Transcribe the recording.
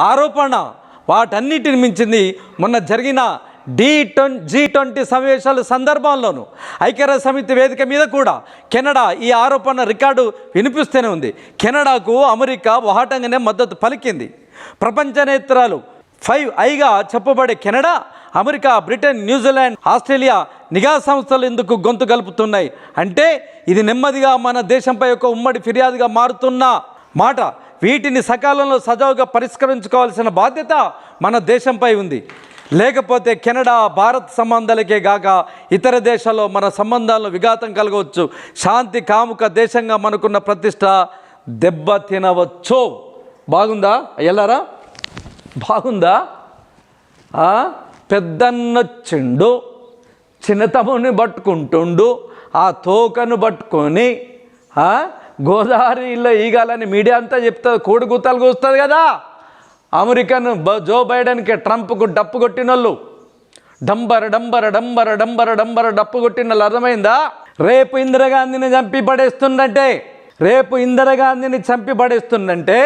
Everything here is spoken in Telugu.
ఆరోపణ వాటన్నిటిని మించింది మొన్న జరిగిన G20 సమావేశాల సందర్భంలోనూ ఐక్యరాజ్య సమితి వేదిక మీద కూడా కెనడా ఈ ఆరోపణ రికార్డు వినిపిస్తూనే ఉంది. కెనడాకు అమెరికా వహాటంగానే మద్దతు పలికింది. ప్రపంచ నేత్రాలు 5Iగా చెప్పబడే Canada, America, Britain, New Zealand, Australia నిఘా సంస్థలు ఎందుకు గొంతు కలుపుతున్నాయి అంటే ఇది నెమ్మదిగా మన దేశంపై ఒక ఉమ్మడి ఫిర్యాదుగా మారుతున్న మాట. వీటిని సకాలంలో సజావుగా పరిష్కరించుకోవాల్సిన బాధ్యత మన దేశంపై ఉంది. లేకపోతే కెనడా భారత్ సంబంధాలకే గాక ఇతర దేశాల్లో మన సంబంధాలను విఘాతం కలగవచ్చు. శాంతి కాముక దేశంగా మనకున్న ప్రతిష్ట దెబ్బ తినవచ్చు. బాగుందా ఎలారా? బాగుందా? పెద్దన్నొచ్చిండు, చిన్నతమ్ముని పట్టుకుంటుండు, ఆ తోకను పట్టుకొని గోదావరిలో ఈగాలని మీడియా అంతా చెప్తుంది, కోడిగుత్తలు కూస్తుంది కదా. అమెరికన్ జో బైడెన్కి, ట్రంప్కు డప్పు కొట్టిన వాళ్ళు, డంబర డంబర డంబర డంబర డంబర డప్పు కొట్టిన వాళ్ళు అర్థమైందా? రేపు ఇందిరాగాంధీని చంపి పడేస్తుందంటే